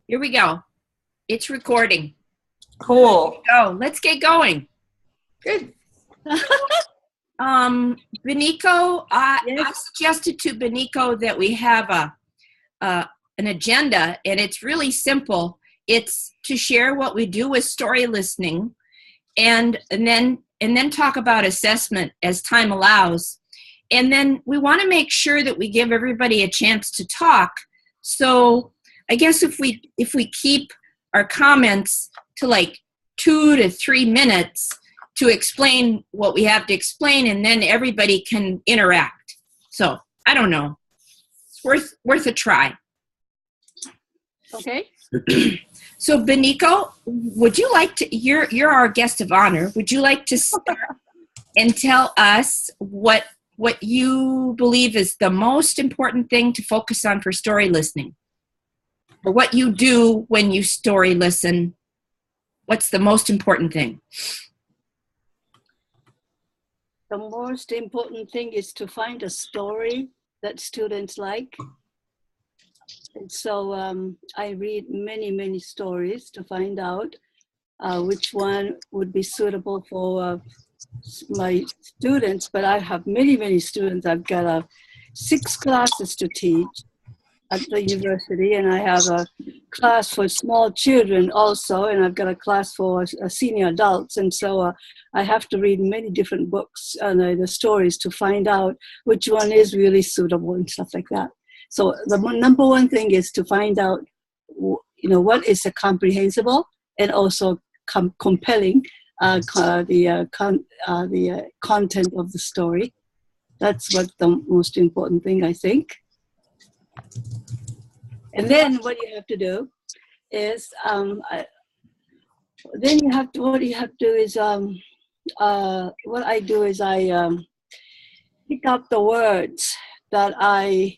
Here we go. It's recording. Cool. Go. Let's get going. Good. Beniko, I Yes. suggested to Beniko that we have an agenda, and it's really simple. It's to share what we do with story listening, and then talk about assessment as time allows. And then we want to make sure that we give everybody a chance to talk. So I guess if we keep our comments to like 2 to 3 minutes to explain what we have to explain, and then everybody can interact. So I don't know. It's worth a try. Okay. So Beniko, would you like to? You're our guest of honor. Would you like to start and tell us what you believe is the most important thing to focus on for story listening, or what you do when you story listen? What's the most important thing? The most important thing is to find a story that students like. And so I read many stories to find out which one would be suitable for my students. But I have many students. I've got 6 classes to teach at the university, and I have a class for small children also, and I've got a class for senior adults. And so I have to read many different books and the stories to find out which one is really suitable and stuff like that. So the number one thing is to find out, what is comprehensible and also compelling the content of the story. That's what the most important thing, I think. And then what you have to do is, what I do is I pick up the words that I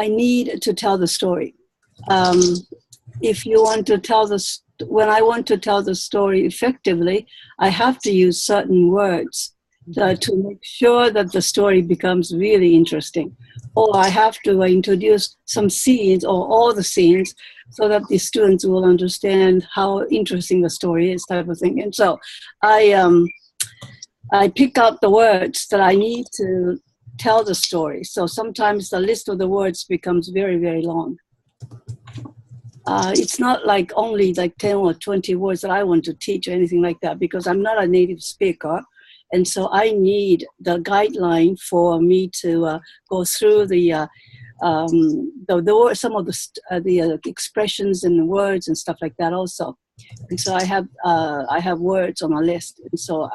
need to tell the story. If you want to when I want to tell the story effectively, I have to use certain words to make sure that the story becomes really interesting. Or I have to introduce some scenes or all the scenes so that the students will understand how interesting the story is, type of thing. And so I pick up the words that I need to tell the story. So sometimes the list of the words becomes very long. It's not like only like 10 or 20 words that I want to teach or anything like that, because I'm not a native speaker. And so I need the guideline for me to go through some of the expressions and the words and stuff like that also. And so I have words on a list, and so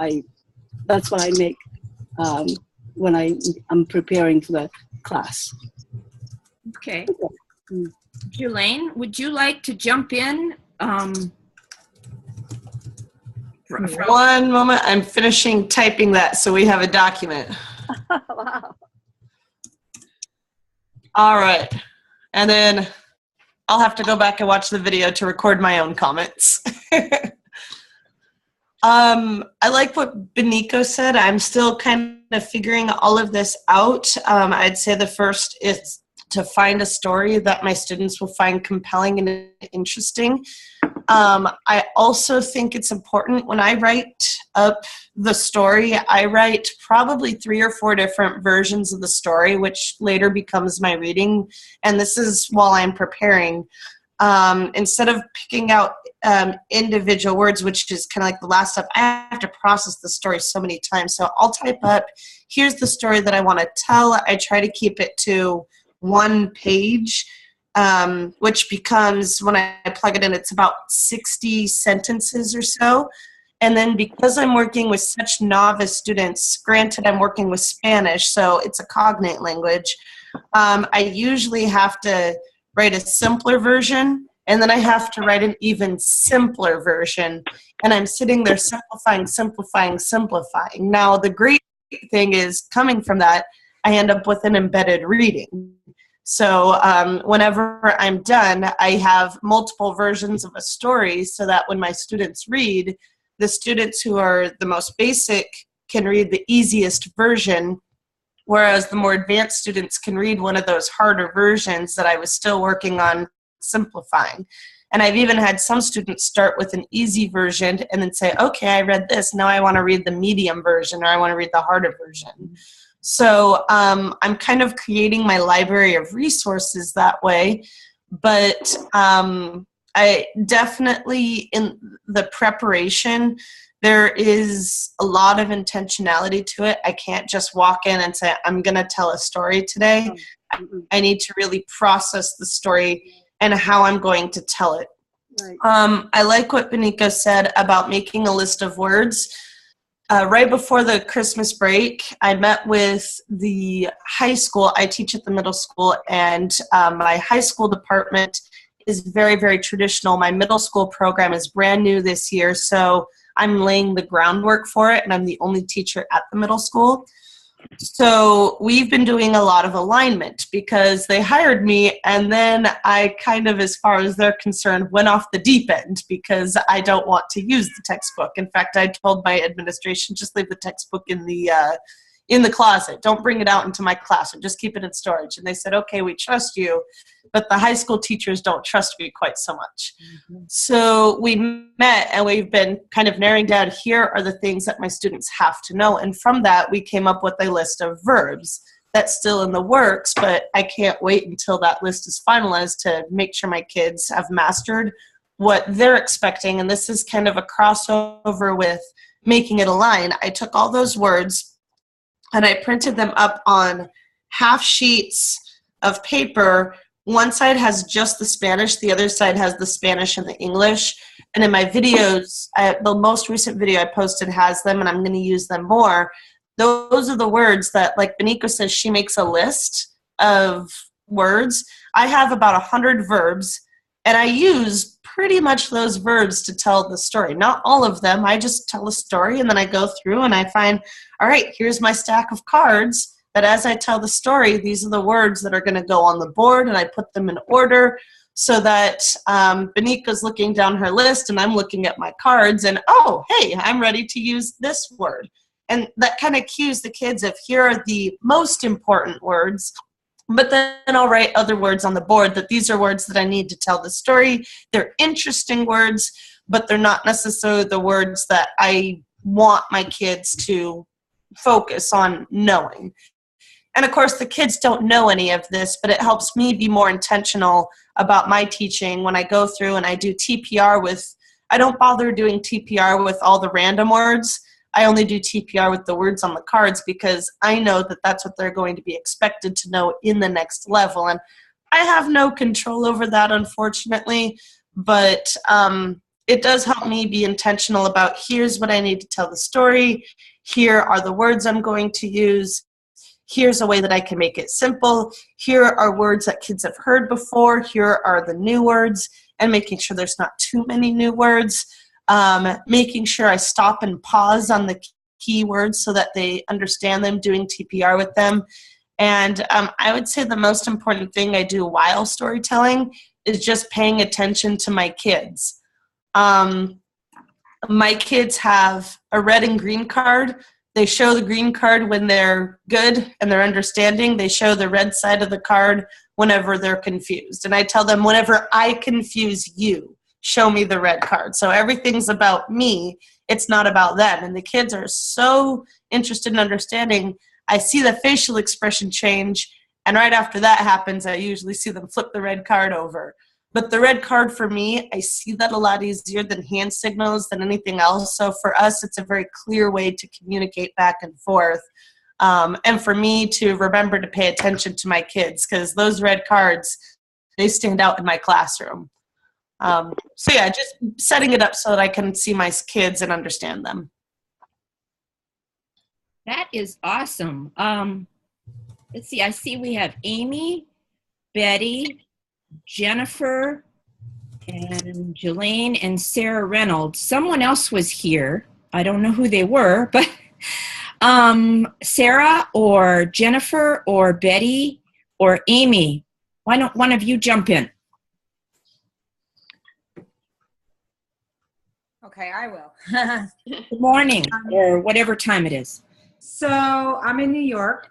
that's what I make when I'm preparing for the class. Okay. Jelaine, would you like to jump in? One moment, I'm finishing typing that so we have a document. Wow. All right. And then I'll have to go back and watch the video to record my own comments. I like what Beniko said. I'm still kind of figuring all of this out. I'd say the first is to find a story that my students will find compelling and interesting. I also think it's important when I write up the story, I write probably 3 or 4 different versions of the story, which later becomes my reading. And this is while I'm preparing. Instead of picking out individual words, which is kind of like the last step, I have to process the story so many times. So I'll type up, here's the story that I want to tell. I try to keep it to 1 page, which becomes, when I plug it in, it's about 60 sentences or so. And then because I'm working with such novice students, granted I'm working with Spanish, so it's a cognate language, I usually have to write a simpler version, and then I have to write an even simpler version. And I'm sitting there simplifying. Now, the great thing is, coming from that, I end up with an embedded reading. So whenever I'm done, I have multiple versions of a story so that when my students read, the students who are the most basic can read the easiest version, whereas the more advanced students can read one of those harder versions that I was still working on simplifying. And I've even had some students start with an easy version and then say, okay, I read this, now I want to read the medium version, or I want to read the harder version. So I'm kind of creating my library of resources that way. But I definitely, in the preparation, there is a lot of intentionality to it. I can't just walk in and say, I'm going to tell a story today. I need to really process the story and how I'm going to tell it. Right. I like what Beniko said about making a list of words. Right before the Christmas break, I met with the high school. I teach at the middle school, and my high school department is very, very traditional. My middle school program is brand new this year, so I'm laying the groundwork for it, and I'm the only teacher at the middle school. So we've been doing a lot of alignment because they hired me, and then I kind of, as far as they're concerned, went off the deep end because I don't want to use the textbook. In fact, I told my administration, just leave the textbook in the closet. Don't bring it out into my classroom. Just keep it in storage. And they said, okay, we trust you, but the high school teachers don't trust me quite so much. Mm-hmm. So we met, and we've been kind of narrowing down, here are the things that my students have to know. And from that, we came up with a list of verbs. That's still in the works, but I can't wait until that list is finalized to make sure my kids have mastered what they're expecting. And this is kind of a crossover with making it align. I took all those words and I printed them up on half sheets of paper. One side has just the Spanish, the other side has the Spanish and the English. And in my videos, the most recent video I posted has them, and I'm going to use them more. Those are the words that, like Beniko says, she makes a list of words. I have about 100 verbs, and I use pretty much those verbs to tell the story. Not all of them. I just tell a story, and then I go through and I find, all right, here's my stack of cards that as I tell the story, these are the words that are going to go on the board, and I put them in order so that Beniko's looking down her list and I'm looking at my cards and, oh, hey, I'm ready to use this word. And that kind of cues the kids of, here are the most important words, but then I'll write other words on the board that these are words that I need to tell the story. They're interesting words, but they're not necessarily the words that I want my kids to focus on knowing. And of course, the kids don't know any of this, but it helps me be more intentional about my teaching when I go through and I do TPR with, I don't bother doing TPR with all the random words. I only do TPR with the words on the cards because I know that that's what they're going to be expected to know in the next level. And I have no control over that, unfortunately, but it does help me be intentional about, here's what I need to tell the story. Here are the words I'm going to use. Here's a way that I can make it simple. Here are words that kids have heard before. Here are the new words, and making sure there's not too many new words. Making sure I stop and pause on the key words so that they understand them, doing TPR with them. And I would say the most important thing I do while storytelling is just paying attention to my kids. My kids have a red and green card. They show the green card when they're good and they're understanding. They show the red side of the card whenever they're confused. And I tell them, whenever I confuse you, show me the red card. So everything's about me. It's not about them. And the kids are so interested in understanding. I see the facial expression change. And right after that happens, I usually see them flip the red card over. But the red card for me, I see that a lot easier than hand signals, than anything else. So for us, it's a very clear way to communicate back and forth. And for me to remember to pay attention to my kids, because those red cards, they stand out in my classroom. So yeah, just setting it up so that I can see my kids and understand them. That is awesome. Let's see, I see we have Amy, Betty, Jennifer, and Jelaine, and Sarah Reynolds. Someone else was here. I don't know who they were, but Sarah or Jennifer or Betty or Amy, why don't one of you jump in? Okay, I will. Good morning, or whatever time it is. So I'm in New York,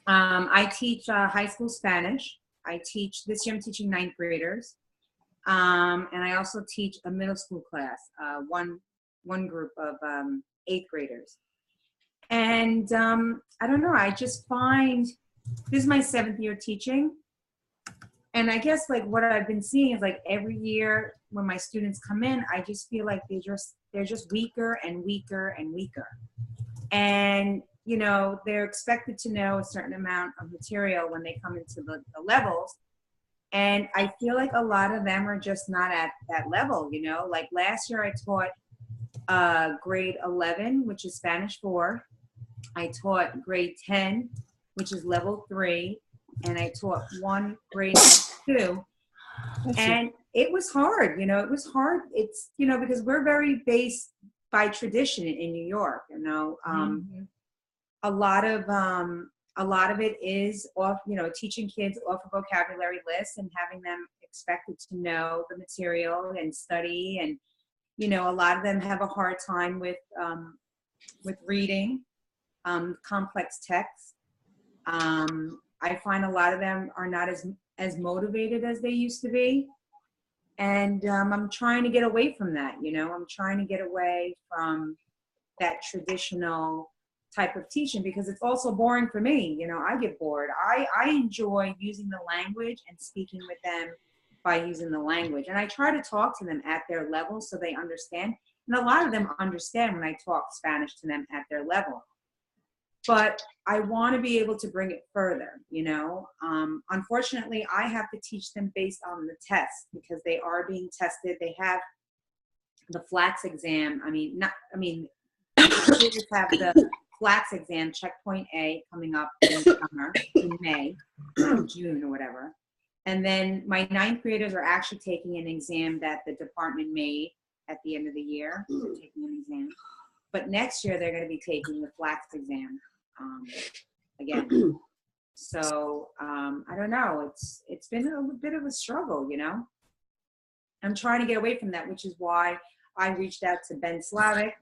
I teach high school Spanish. This year I'm teaching 9th graders. And I also teach a middle school class, one group of 8th graders. And I don't know, I just find, this is my 7th year teaching. And I guess like what I've been seeing is like every year when my students come in, I just feel like they're just weaker and weaker and weaker. And, you know, they're expected to know a certain amount of material when they come into the levels. And I feel like a lot of them are just not at that level, you know. Like last year I taught grade 11, which is Spanish 4. I taught grade 10, which is level 3. And I taught one grade 2. And it was hard, you know, it was hard. It's, you know, because we're very based by tradition in New York, you know. A lot of it is off, you know, teaching kids off a vocabulary list and having them expected to know the material and study. And, you know, a lot of them have a hard time with reading complex text. I find a lot of them are not as motivated as they used to be. And I'm trying to get away from that, you know. I'm trying to get away from that traditional type of teaching because it's also boring for me. You know, I get bored. I enjoy using the language and speaking with them by using the language. And I try to talk to them at their level so they understand. And a lot of them understand when I talk Spanish to them at their level. But I want to be able to bring it further, you know. Unfortunately, I have to teach them based on the test because they are being tested. They have the FLAX exam. Students have the FLAX exam, checkpoint A, coming up in summer, in May, June or whatever. And then my 9th graders are actually taking an exam that the department made at the end of the year. They're taking an exam. But next year, they're going to be taking the FLAX exam again. So I don't know. It's been a bit of a struggle, you know. I'm trying to get away from that, which is why I reached out to Ben Slavic,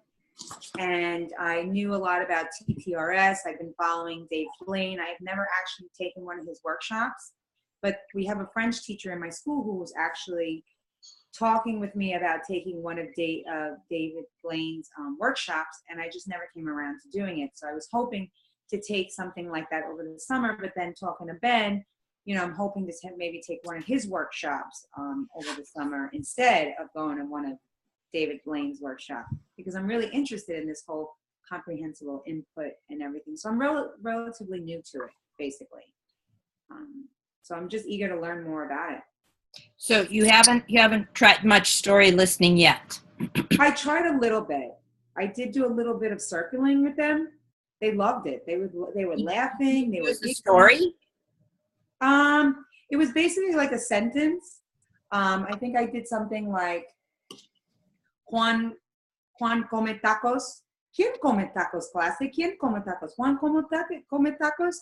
and I knew a lot about TPRS. I've been following Dave Blaine. I've never actually taken one of his workshops, but we have a French teacher in my school who was actually talking with me about taking one of David Blaine's workshops, and I just never came around to doing it. So I was hoping to take something like that over the summer, but then talking to Ben, you know, I'm hoping to maybe take one of his workshops over the summer instead of going to one of David Blaine's workshop, because I'm really interested in this whole comprehensible input and everything. So I'm relatively new to it, basically. So I'm just eager to learn more about it. So you haven't tried much story listening yet? I tried a little bit. I did do a little bit of circling with them. They loved it. They were laughing. They were the story. It was basically like a sentence. I think I did something like Juan come tacos. ¿Quién come tacos, clase? ¿Quién come tacos? Juan come tacos.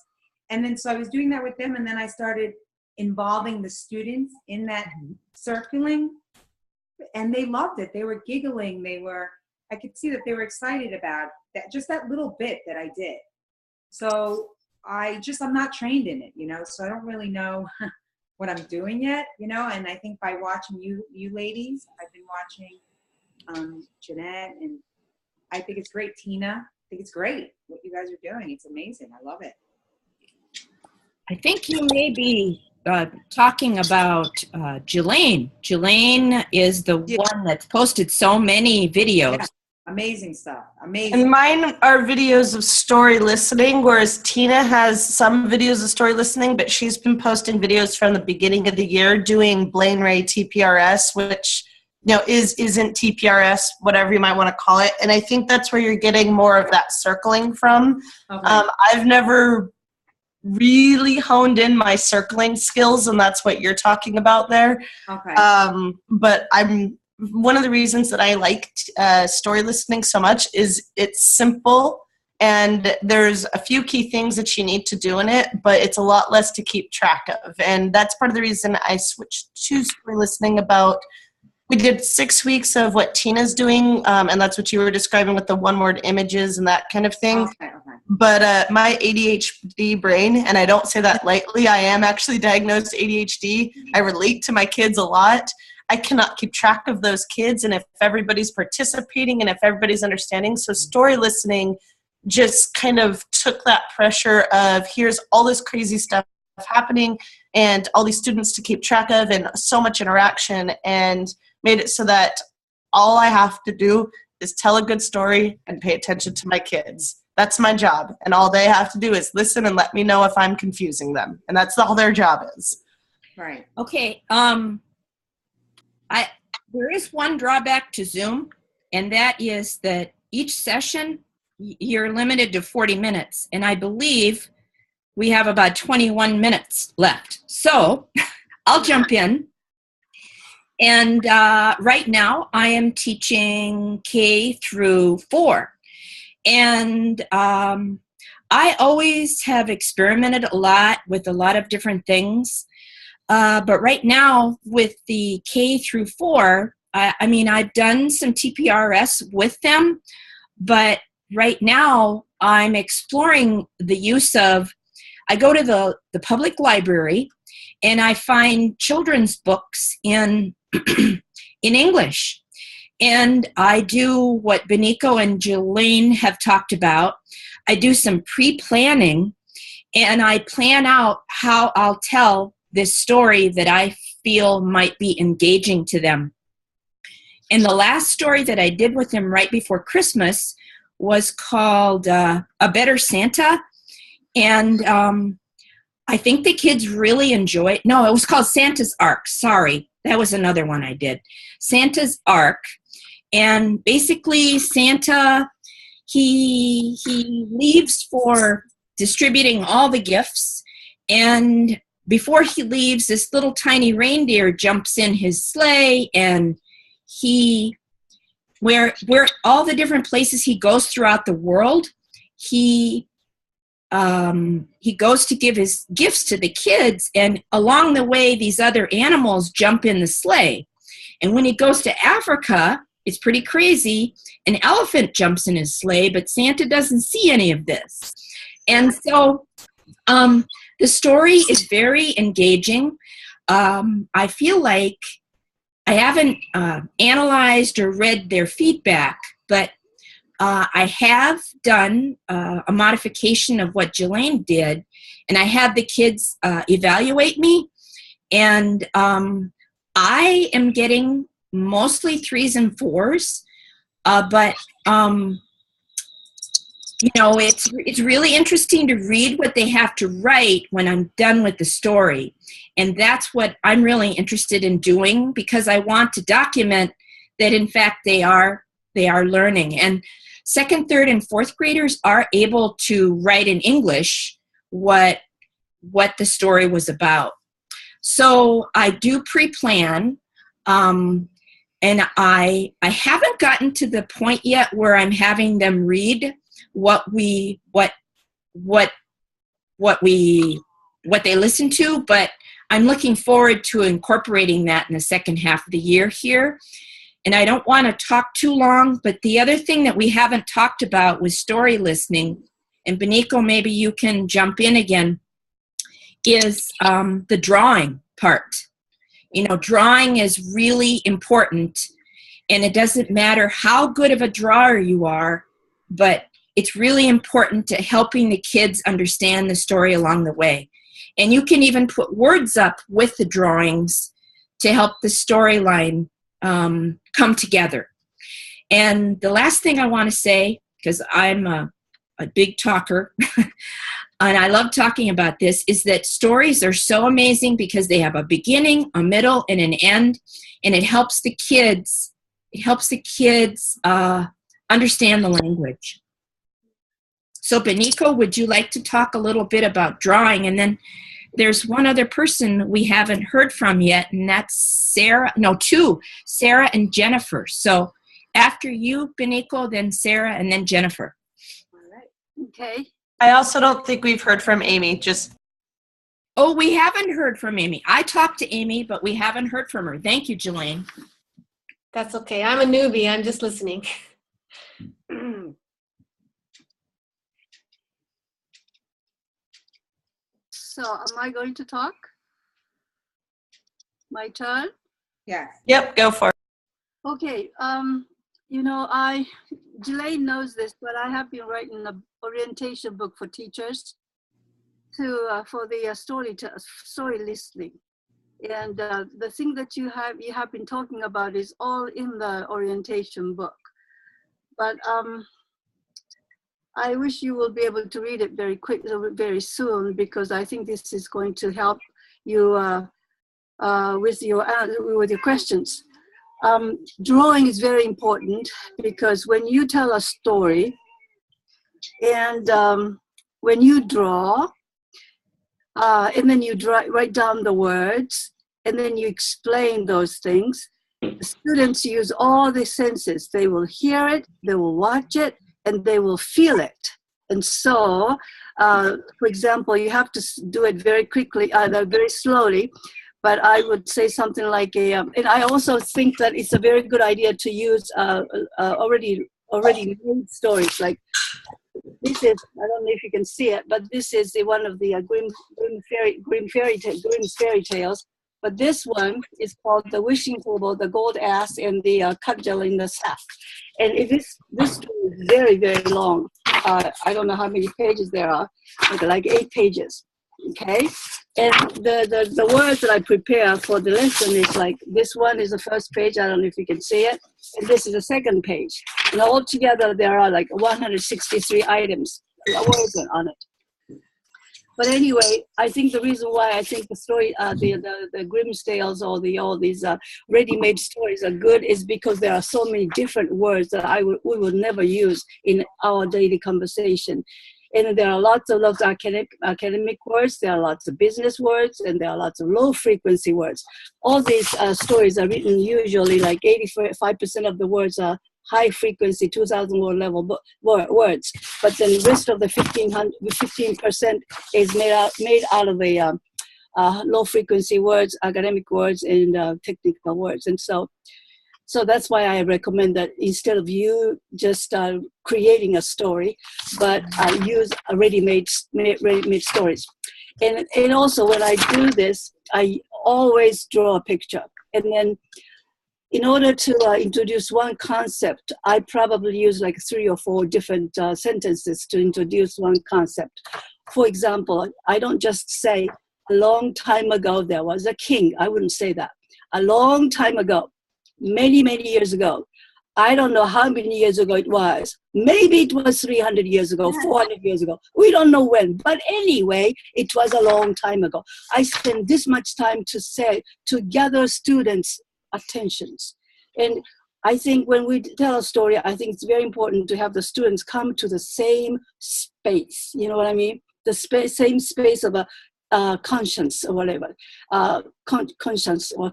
And then so I was doing that with them, and then I started involving the students in that circling, and they loved it. They were giggling. I could see that they were excited about that, just that little bit that I did. So I'm not trained in it, you know, so I don't really know what I'm doing yet, you know. And I think by watching you ladies, I've been watching Jeanette, and I think it's great. Tina, I think it's great what you guys are doing. It's amazing. I love it. I think you may be talking about Jelaine. Jelaine is the one that's posted so many videos. Yeah. Amazing stuff. Amazing. And mine are videos of story listening, whereas Tina has some videos of story listening, but she's been posting videos from the beginning of the year doing Blaine Ray TPRS, which, you know, isn't TPRS, whatever you might want to call it. And I think that's where you're getting more of that circling from. Okay. I've never really honed in my circling skills, and that's what you're talking about there. Okay. But one of the reasons that I liked story listening so much is it's simple, and there's a few key things that you need to do in it, but it's a lot less to keep track of. And that's part of the reason I switched to story listening. We did 6 weeks of what Tina's doing, and that's what you were describing with the one-word images and that kind of thing. Okay. But my ADHD brain, and I don't say that lightly, I am actually diagnosed ADHD. I relate to my kids a lot. I cannot keep track of those kids and if everybody's participating and if everybody's understanding. So story listening just kind of took that pressure of here's all this crazy stuff happening and all these students to keep track of and so much interaction, and made it so that all I have to do is tell a good story and pay attention to my kids. That's my job. And all they have to do is listen and let me know if I'm confusing them. And that's all their job is. Right. Okay. There is one drawback to Zoom, and that is that each session you're limited to 40 minutes. And I believe we have about 21 minutes left. So I'll jump in. And right now I am teaching K through 4. And I always have experimented a lot with a lot of different things. But right now with the K through 4, I mean, I've done some TPRS with them, but right now I'm exploring the use of, I go to the public library and I find children's books in English. And I do what Beniko and Jelaine have talked about. I do some pre-planning, and I plan out how I'll tell this story that I feel might be engaging to them. And the last story that I did with them right before Christmas was called A Better Santa. And I think the kids really enjoy it. No, it was called Santa's Ark. Sorry, that was another one I did. Santa's Ark. And basically Santa, he leaves for distributing all the gifts. And before he leaves, this little tiny reindeer jumps in his sleigh, and where all the different places he goes throughout the world, he goes to give his gifts to the kids, and along the way, these other animals jump in the sleigh. And when he goes to Africa, it's pretty crazy. An elephant jumps in his sleigh, but Santa doesn't see any of this. And so the story is very engaging. I feel like I haven't analyzed or read their feedback, but I have done a modification of what Jelaine did, and I had the kids evaluate me, and I am getting mostly 3s and 4s, but you know, it's really interesting to read what they have to write when I'm done with the story. And that's what I'm really interested in doing, because I want to document that in fact they are learning. And 2nd, 3rd, and 4th graders are able to write in English what the story was about. So I do pre-plan, and I haven't gotten to the point yet where I'm having them read what they listen to, but I'm looking forward to incorporating that in the second half of the year here. And I don't want to talk too long, but the other thing that we haven't talked about with story listening, and Beniko, maybe you can jump in again, is the drawing part. You know, drawing is really important, and it doesn't matter how good of a drawer you are, but it's really important to helping the kids understand the story along the way. And you can even put words up with the drawings to help the storyline come together. And the last thing I want to say, because I'm a big talker, and I love talking about this, is that stories are so amazing because they have a beginning, a middle, and an end, and it helps the kids understand the language. So Beniko, would you like to talk a little bit about drawing? And then there's one other person we haven't heard from yet, and that's Sarah and Jennifer. So after you, Beniko, then Sarah, and then Jennifer. All right. Okay. I also don't think we've heard from Amy. Oh, we haven't heard from Amy. I talked to Amy, but we haven't heard from her. Thank you, Jelaine. That's okay. I'm a newbie. I'm just listening. So am I going to talk? My turn? Yes. Yep, go for it. Okay, you know, Jelaine knows this, but I have been writing an orientation book for teachers for the story listening. And the thing that you have been talking about is all in the orientation book. But I wish you will be able to read it very soon, because I think this is going to help you with your questions. Drawing is very important, because when you tell a story and when you draw and then you write down the words and then you explain those things, the students use all the senses. They will hear it, they will watch it, and they will feel it. And so, for example, you have to do it very quickly, very slowly. But I would say something like and I also think that it's a very good idea to use already made stories. Like this is, I don't know if you can see it, but this is one of the Grimm's fairy tales. But this one is called The Wishing Table, The Gold Ass, and the Cudgel in the Sack. And this story is very, very long. I don't know how many pages there are, like 8 pages. Okay, and the words that I prepare for the lesson is like, this one is the first page, I don't know if you can see it, and this is the second page, and altogether there are like 163 items, words on it. But anyway, I think the reason why I think the story, the Grimm's tales or all these ready-made stories are good is because there are so many different words that we would never use in our daily conversation. And there are lots of academic words, there are lots of business words, and there are lots of low-frequency words. All these stories are written usually like 85% of the words are high-frequency, 2,000 word level words. But then the rest of the 15% is made out of low-frequency words, academic words, and technical words. And so that's why I recommend that instead of you just creating a story, but use ready-made stories. And also when I do this, I always draw a picture. And then in order to introduce one concept, I probably use like 3 or 4 different sentences to introduce one concept. For example, I don't just say, a long time ago there was a king. I wouldn't say that. A long time ago. Many, many years ago. I don't know how many years ago it was. Maybe it was 300 years ago, 400 years ago. We don't know when. But anyway, it was a long time ago. I spent this much time to gather students' attentions. And I think when we tell a story, I think it's very important to have the students come to the same space. You know what I mean? The same space of a conscience or whatever. Conscience or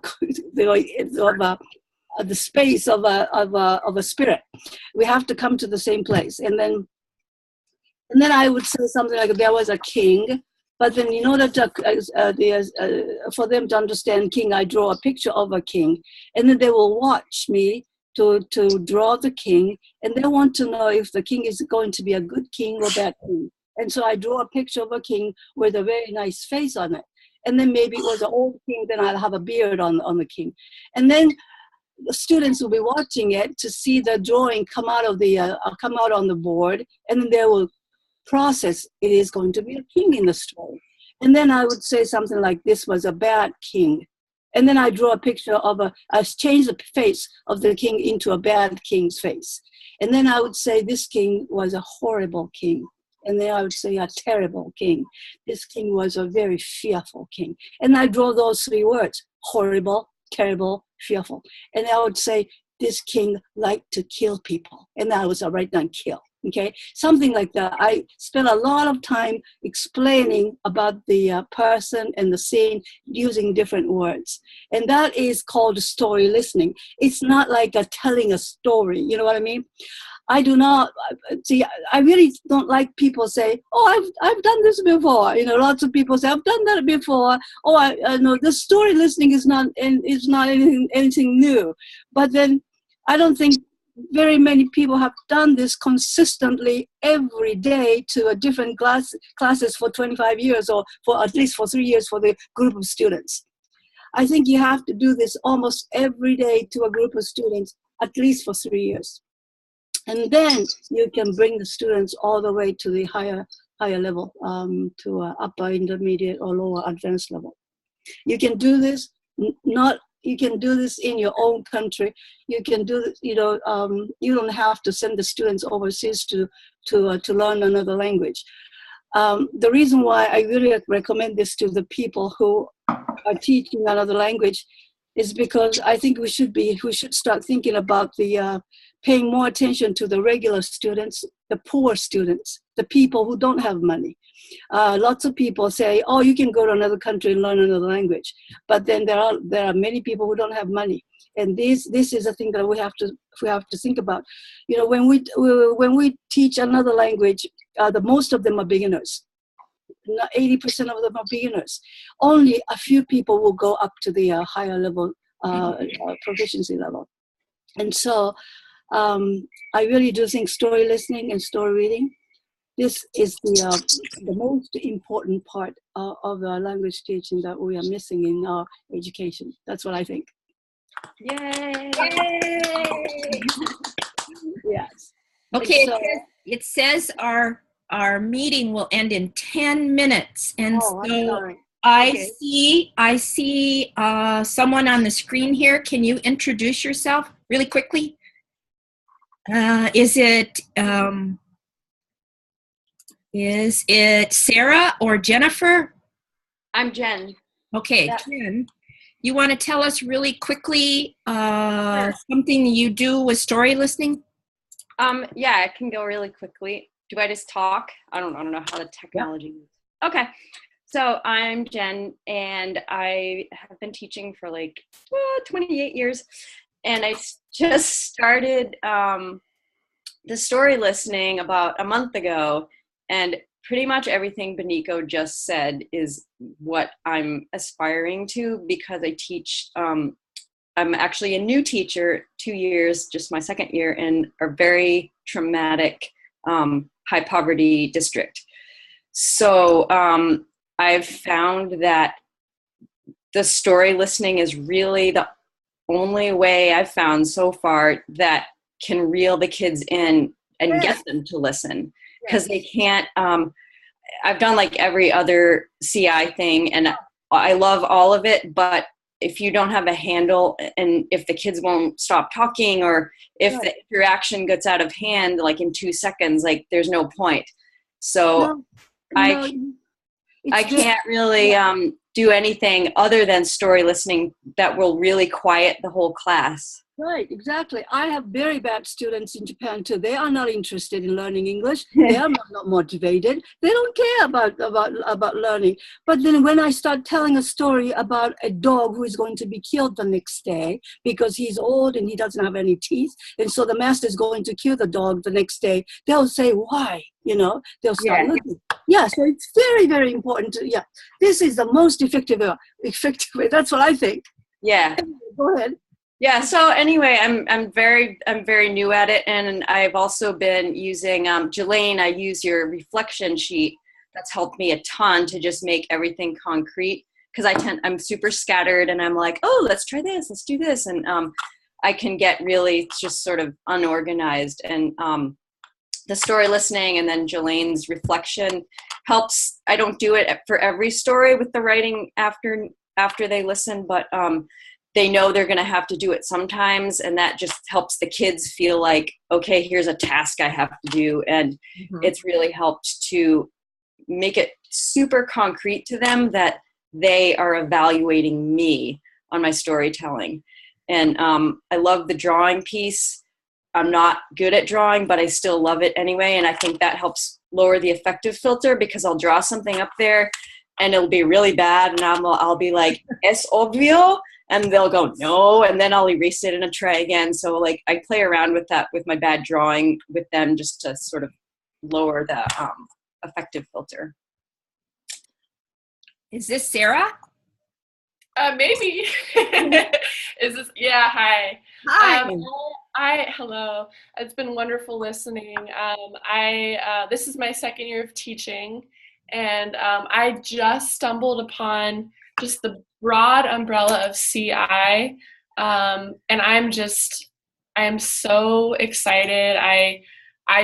the space of a spirit. We have to come to the same place. And then I would say something like, there was a king, but then in order to for them to understand king, I draw a picture of a king, and then they will watch me to draw the king, and they want to know if the king is going to be a good king or bad king. And so I draw a picture of a king with a very nice face on it. And then maybe it was an old king, then I'll have a beard on the king. And then the students will be watching it to see the drawing come out on the board, and then they will process it is going to be a king in the story. And then I would say something like, this was a bad king. And then I draw a picture I change the face of the king into a bad king's face. And then I would say this king was a horrible king. And then I would say a terrible king. This king was a very fearful king. And I draw those 3 words, horrible, terrible, fearful. And I would say, this king liked to kill people. And I was write down kill, okay? Something like that. I spent a lot of time explaining about the person and the scene using different words. And that is called story listening. It's not like telling a story, you know what I mean? I do not see. I really don't like people say, "Oh, I've done this before." You know, lots of people say, "I've done that before." Oh, I know the story listening is not anything new. But then I don't think very many people have done this consistently every day to a different classes for 25 years or for at least for 3 years for the group of students. I think you have to do this almost every day to a group of students, at least for 3 years. And then you can bring the students all the way to the higher level, to upper intermediate or lower advanced level. You can do this you can do this in your own country. You can do this, you don't have to send the students overseas to learn another language. The reason why I really recommend this to the people who are teaching another language is because I think we should start thinking about paying more attention to the regular students, the poor students, the people who don't have money. Lots of people say, "Oh, you can go to another country and learn another language," but then there are many people who don't have money, and this is a thing that we have to think about. When we teach another language, the most of them are beginners. 80% of them are beginners. Only a few people will go up to the higher level proficiency level, and so I really do think story listening and story reading. This is the most important part of the language teaching that we are missing in our education. That's what I think. Yay! Yes. Okay, So, it says our meeting will end in 10 minutes. And I'm so sorry. I see someone on the screen here. Can you introduce yourself really quickly? Is it Sarah or Jennifer? I'm Jen. Okay, Yeah. Jen, you want to tell us really quickly something you do with story listening? Yeah, I can go really quickly. Do I just talk? I don't know how the technology moves. Okay. So I'm Jen, and I have been teaching for 28 years. And I just started the story listening about a month ago. And pretty much everything Beniko just said is what I'm aspiring to, because I teach, I'm actually a new teacher, 2 years, just my second year, in a very traumatic, high poverty district. So I've found that the story listening is really the only way I've found so far that can reel the kids in and get them to listen. Because they can't, I've done like every other CI thing, and I love all of it, but if you don't have a handle, and if the kids won't stop talking, or if the interaction gets out of hand, like in 2 seconds, like there's no point. So I can't really do anything other than story listening that will really quiet the whole class. Right, exactly. I have very bad students in Japan too. They are not interested in learning English. They are not motivated. They don't care about learning. But then when I start telling a story about a dog who is going to be killed the next day because he's old and he doesn't have any teeth, and so the master is going to kill the dog the next day, they'll say, why? They'll start looking. Yeah, so it's very, very important. This is the most effective way. That's what I think. Yeah. Go ahead. Yeah. So anyway, I'm very new at it, and I've also been using Jelaine. I use your reflection sheet. That's helped me a ton to just make everything concrete, because I'm super scattered, and I'm like, oh, let's try this, let's do this, and I can get really just sort of unorganized. And the story listening and then Jelaine's reflection helps. I don't do it for every story with the writing after they listen, but they know they're going to have to do it sometimes, and that just helps the kids feel like, okay, here's a task I have to do, and it's really helped to make it super concrete to them that they are evaluating me on my storytelling. And I love the drawing piece. I'm not good at drawing, but I still love it anyway, and I think that helps lower the affective filter, because I'll draw something up there and it'll be really bad, and I'll be like, es obvio, and they'll go, no, and then I'll erase it in a tray again. So like I play around with that, with my bad drawing with them, just to sort of lower the affective filter. Is this Sarah? Maybe. Is this? Yeah. Hi. Hi. Hello. It's been wonderful listening. This is my second year of teaching, and I just stumbled upon just the broad umbrella of CI, and I am so excited. I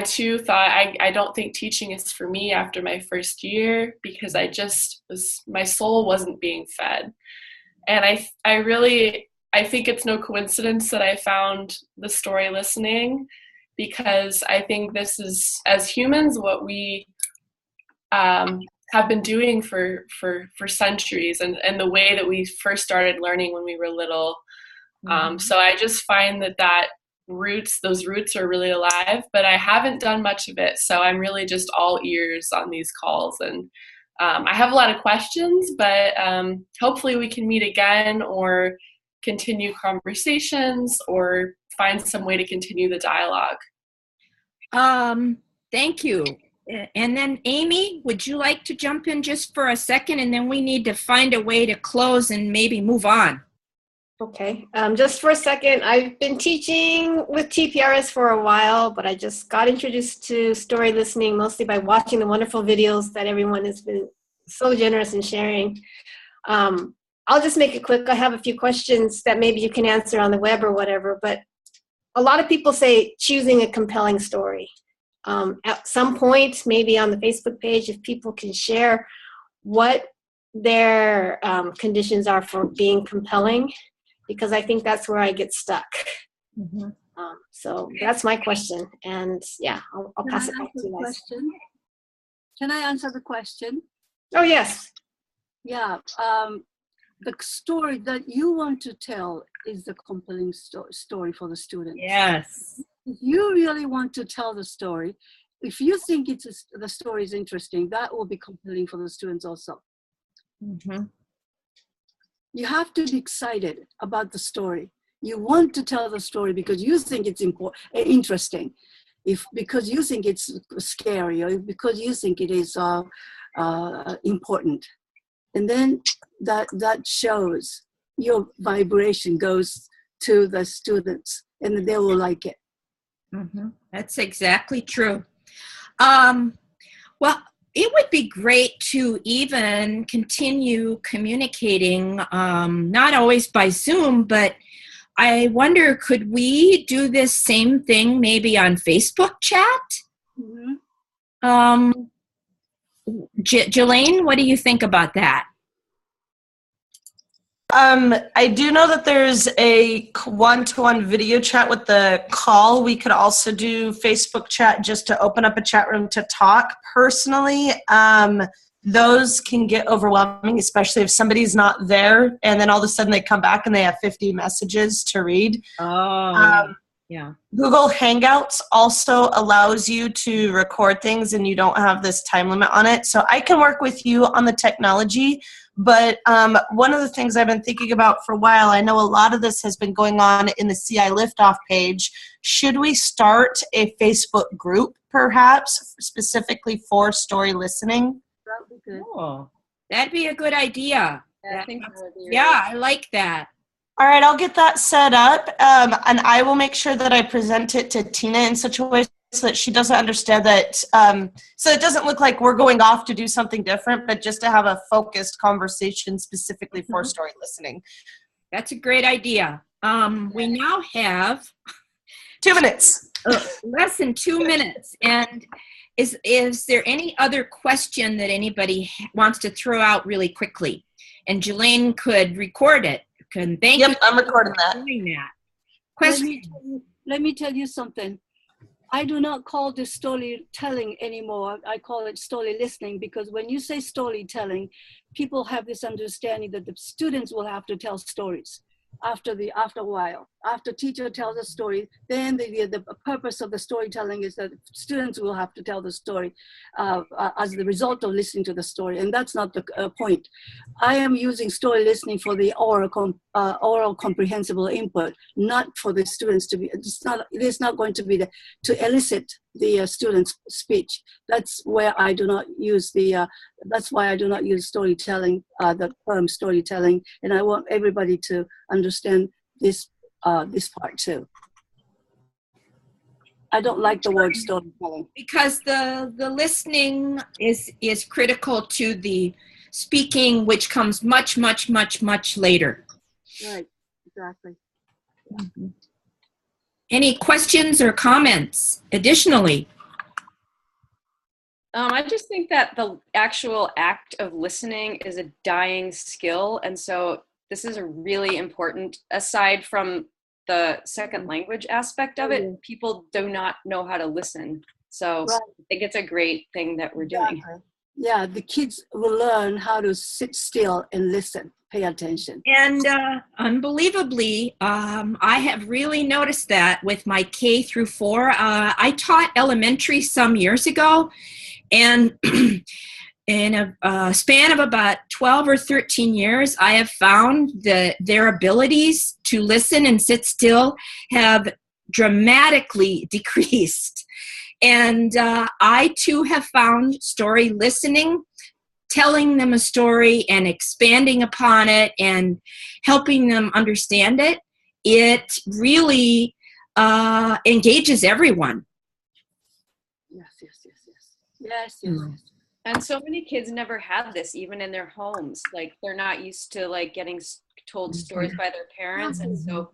too thought I don't think teaching is for me after my first year because my soul wasn't being fed, and I think it's no coincidence that I found the story listening, because I think this is, as humans, what we have been doing for centuries, and the way that we first started learning when we were little. So I just find that those roots are really alive, but I haven't done much of it. So I'm really just all ears on these calls. And I have a lot of questions, but hopefully we can meet again or continue conversations or find some way to continue the dialogue. Thank you. And then Amy, would you like to jump in just for a second? And then we need to find a way to close and maybe move on. Okay, just for a second, I've been teaching with TPRS for a while, but I just got introduced to story listening mostly by watching the wonderful videos that everyone has been so generous in sharing. I'll just make it quick. I have a few questions that maybe you can answer on the web or whatever, but a lot of people say choosing a compelling story. At some point, maybe on the Facebook page, if people can share what their conditions are for being compelling, because I think that's where I get stuck. Mm-hmm. So that's my question. And yeah, I'll pass it back to you guys. Can I answer the question? Oh, yes. Yeah. The story that you want to tell is the compelling story for the students. Yes. If you really want to tell the story, if you think the story is interesting, that will be compelling for the students also. Mm-hmm. You have to be excited about the story. You want to tell the story because you think it's interesting, because you think it's scary, or because you think it is important. And then that shows your vibration goes to the students, and they will like it. Mm-hmm. That's exactly true. Well, it would be great to even continue communicating, not always by Zoom, but I wonder, could we do this same thing maybe on Facebook chat? Mm-hmm. Jelaine, what do you think about that? I do know that there's a one-to-one video chat with the call. We could also do Facebook chat just to open up a chat room to talk. Personally, those can get overwhelming, especially if somebody's not there and then all of a sudden they come back and they have 50 messages to read. Oh, yeah. Google Hangouts also allows you to record things and you don't have this time limit on it. So I can work with you on the technology. But one of the things I've been thinking about for a while, I know a lot of this has been going on in the CI Liftoff page. Should we start a Facebook group, perhaps, specifically for story listening? That would be good. Oh, that'd be a good idea. Yeah, I think that would be Yeah, I like that. All right, I'll get that set up, and I will make sure that I present it to Tina in such a way so that she doesn't understand that, so it doesn't look like we're going off to do something different, but just to have a focused conversation specifically for story listening. That's a great idea. We now have 2 minutes. Less than 2 minutes. And is there any other question that anybody wants to throw out really quickly? And Jelaine could record it. Thank you. Yep, I'm recording that. Doing that. Question. Let me tell you something. I do not call this storytelling anymore. I call it story listening, because when you say storytelling, people have this understanding that the students will have to tell stories after a while. After teacher tells a story, then the purpose of the storytelling is that students will have to tell the story as the result of listening to the story, and that's not the point. I am using story listening for the oral comprehensible input, not for the students to be. It is not going to be to elicit the students' speech. That's where I do not use that's why I do not use storytelling, the term storytelling, and I want everybody to understand this part too. I don't like the word storytelling. Because the listening is critical to the speaking, which comes much later. Right, exactly. Any questions or comments additionally? I just think that the actual act of listening is a dying skill. And so this is a really important, aside from the second language aspect of it, people do not know how to listen. So Right. I think it's a great thing that we're doing. Yeah, the kids will learn how to sit still and listen, pay attention. And unbelievably, I have really noticed that with my K through 4. I taught elementary some years ago, and in a span of about 12 or 13 years, I have found that their abilities to listen and sit still have dramatically decreased. And I too have found story listening, telling them a story and expanding upon it and helping them understand it. It really engages everyone. Yes. And so many kids never have this, even in their homes. Like they're not used to like getting told stories by their parents. And so